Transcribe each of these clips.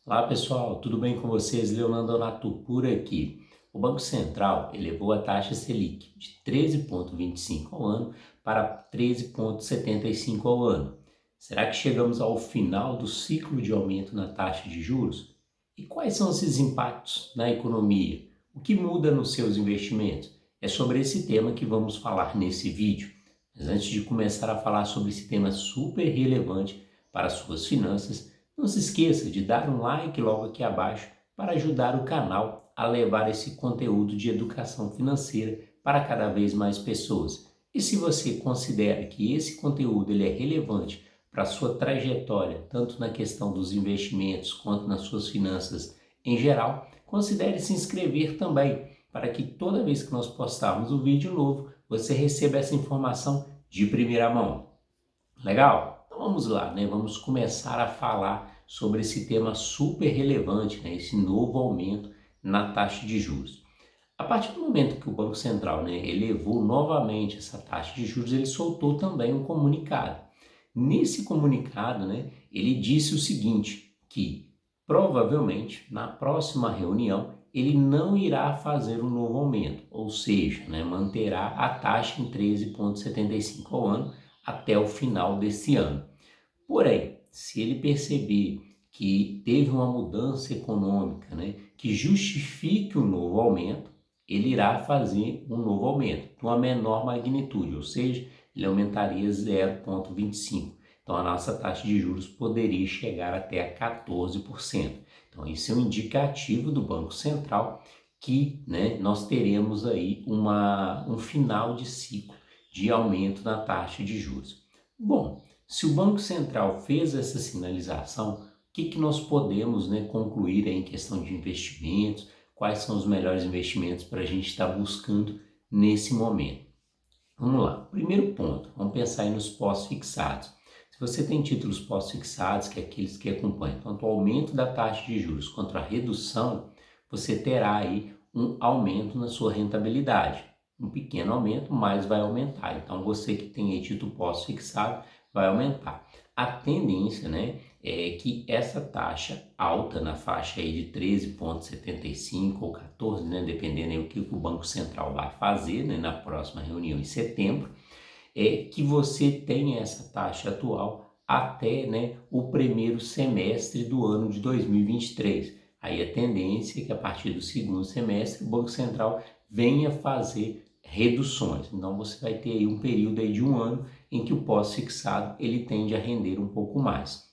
Olá pessoal, tudo bem com vocês? Leonardo Donato por aqui. O Banco Central elevou a taxa Selic de 13,25 ao ano para 13,75 ao ano. Será que chegamos ao final do ciclo de aumento na taxa de juros? E quais são esses impactos na economia? O que muda nos seus investimentos? É sobre esse tema que vamos falar nesse vídeo. Mas antes de começar a falar sobre esse tema super relevante para as suas finanças, não se esqueça de dar um like logo aqui abaixo para ajudar o canal a levar esse conteúdo de educação financeira para cada vez mais pessoas. E se você considera que esse conteúdo ele é relevante para a sua trajetória, tanto na questão dos investimentos quanto nas suas finanças em geral, considere se inscrever também, para que toda vez que nós postarmos um vídeo novo, você receba essa informação de primeira mão. Legal? Então vamos lá, né? Vamos começar a falar sobre esse tema super relevante, né? Esse novo aumento na taxa de juros. A partir do momento que o Banco Central, né, elevou novamente essa taxa de juros, ele soltou também um comunicado. Nesse comunicado, né, ele disse o seguinte, que provavelmente na próxima reunião ele não irá fazer um novo aumento, ou seja, né, manterá a taxa em 13,75 ao ano até o final desse ano. Porém, se ele perceber que teve uma mudança econômica, né, que justifique o novo aumento, ele irá fazer um novo aumento, de uma menor magnitude, ou seja, ele aumentaria 0,25. Então, a nossa taxa de juros poderia chegar até a 14%. Então, isso é um indicativo do Banco Central que, né, nós teremos aí um final de ciclo de aumento na taxa de juros. Bom, se o Banco Central fez essa sinalização, o que nós podemos, né, concluir aí em questão de investimentos? Quais são os melhores investimentos para a gente estar buscando nesse momento? Vamos lá. Primeiro ponto, vamos pensar aí nos pós-fixados. Se você tem títulos pós-fixados, que é aqueles que acompanham tanto o aumento da taxa de juros quanto a redução, você terá aí um aumento na sua rentabilidade. Um pequeno aumento, mas vai aumentar. Então, você que tem aí título pós-fixado, vai aumentar. A tendência, né, é que essa taxa alta na faixa aí de 13,75 ou 14, né, dependendo aí do que o Banco Central vai fazer, né, na próxima reunião em setembro, é que você tenha essa taxa atual até, né, o primeiro semestre do ano de 2023. Aí a tendência é que a partir do segundo semestre o Banco Central venha fazer reduções. Então você vai ter aí um período aí de um ano em que o pós-fixado ele tende a render um pouco mais.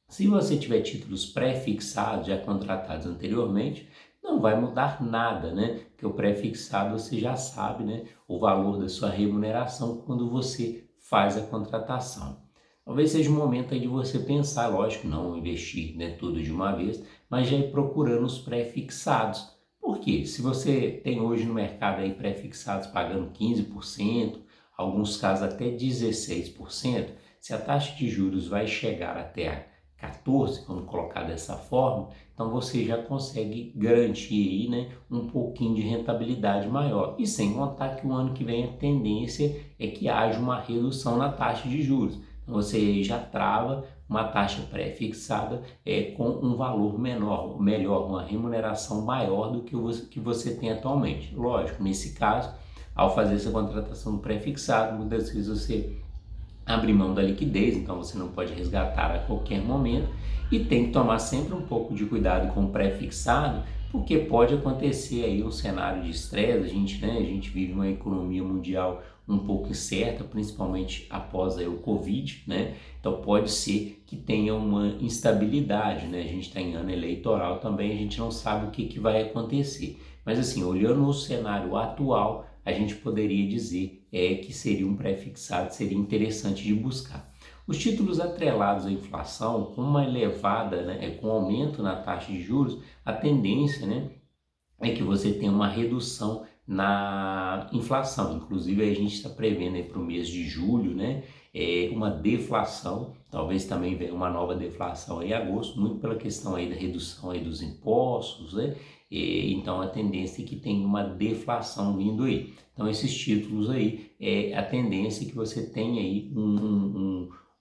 Se você tiver títulos pré-fixados, já contratados anteriormente, não vai mudar nada, né? Porque o pré-fixado você já sabe, né? O valor da sua remuneração quando você faz a contratação. Talvez seja o momento aí de você pensar, lógico, não investir, né, tudo de uma vez, mas já ir procurando os pré-fixados. Por quê? Se você tem hoje no mercado aí pré-fixados pagando 15%, alguns casos até 16%, se a taxa de juros vai chegar até a 14, vamos colocar dessa forma, então você já consegue garantir aí, né, um pouquinho de rentabilidade maior. E sem contar que o ano que vem a tendência é que haja uma redução na taxa de juros. Então você já trava uma taxa pré-fixada com um valor menor, melhor, uma remuneração maior do que você tem atualmente. Lógico, nesse caso, ao fazer essa contratação pré-fixado, muitas vezes você abre mão da liquidez, então você não pode resgatar a qualquer momento e tem que tomar sempre um pouco de cuidado com o pré-fixado, porque pode acontecer aí um cenário de estresse, a gente vive uma economia mundial um pouco incerta, principalmente após aí o Covid, né? Então pode ser que tenha uma instabilidade, né? A gente está em ano eleitoral também, a gente não sabe o que vai acontecer. Mas assim, olhando o cenário atual, a gente poderia dizer que seria um pré-fixado, seria interessante de buscar. Os títulos atrelados à inflação, com uma elevada, né, com aumento na taxa de juros, a tendência, né, é que você tenha uma redução na inflação. Inclusive, a gente está prevendo para o mês de julho, né, uma deflação, talvez também venha uma nova deflação em agosto, muito pela questão aí da redução aí dos impostos, né? Então a tendência é que tenha uma deflação vindo aí. Então esses títulos aí, a tendência é que você tenha aí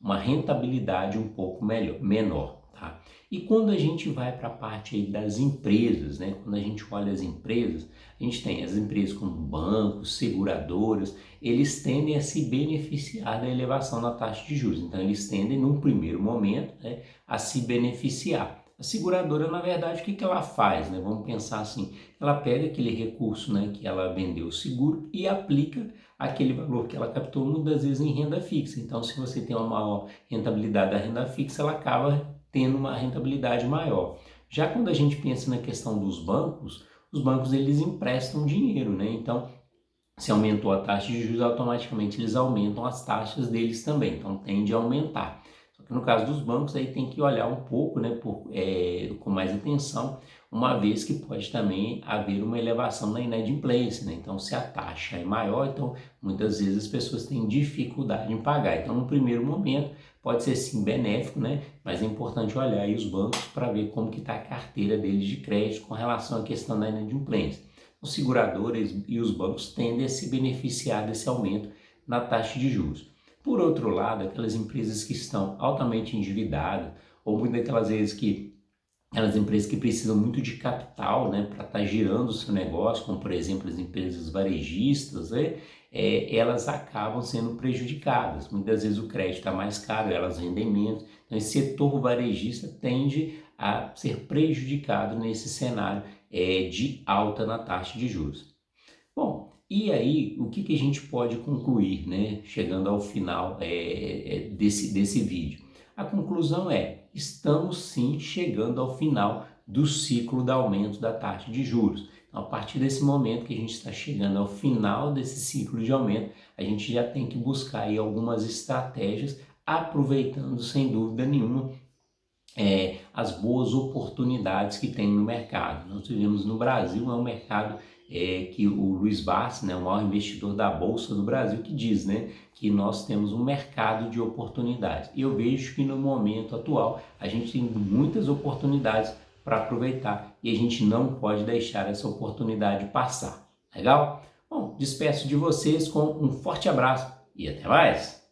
uma rentabilidade um pouco menor, tá? E quando a gente vai para a parte aí das empresas, né? Quando a gente olha as empresas, a gente tem as empresas como bancos, seguradoras, eles tendem a se beneficiar da elevação da taxa de juros. Então, eles tendem, num primeiro momento, né, a se beneficiar. A seguradora, na verdade, o que ela faz, né? Vamos pensar assim, ela pega aquele recurso, né, que ela vendeu o seguro e aplica aquele valor que ela captou muitas vezes em renda fixa. Então, se você tem uma maior rentabilidade da renda fixa, ela acaba tendo uma rentabilidade maior. Já quando a gente pensa na questão dos bancos, os bancos eles emprestam dinheiro, né? Então, se aumentou a taxa de juros, automaticamente eles aumentam as taxas deles também, então tende a aumentar. Só que no caso dos bancos, aí tem que olhar um pouco, né, com mais atenção, uma vez que pode também haver uma elevação na inadimplência, né? Então, se a taxa é maior, então muitas vezes as pessoas têm dificuldade em pagar. Então, no primeiro momento, pode ser sim benéfico, né? Mas é importante olhar aí os bancos para ver como que está a carteira deles de crédito com relação à questão da inadimplência. Os seguradores e os bancos tendem a se beneficiar desse aumento na taxa de juros. Por outro lado, aquelas empresas que estão altamente endividadas, ou muitas daquelas vezes que aquelas empresas que precisam muito de capital, né, para estar girando o seu negócio, como por exemplo as empresas varejistas, né, elas acabam sendo prejudicadas. Muitas vezes o crédito está mais caro, elas rendem menos. Então esse setor varejista tende a ser prejudicado nesse cenário de alta na taxa de juros. Bom, e aí o que a gente pode concluir, né, chegando ao final desse vídeo? A conclusão é, estamos sim chegando ao final do ciclo de aumento da taxa de juros. Então, a partir desse momento que a gente está chegando ao final desse ciclo de aumento, a gente já tem que buscar aí algumas estratégias, aproveitando sem dúvida nenhuma as boas oportunidades que tem no mercado. Nós vivemos no Brasil, é um mercado que o Luiz Barsi, né, o maior investidor da Bolsa do Brasil, que diz, né, que nós temos um mercado de oportunidades. E eu vejo que no momento atual a gente tem muitas oportunidades para aproveitar e a gente não pode deixar essa oportunidade passar. Legal? Bom, despeço de vocês com um forte abraço e até mais!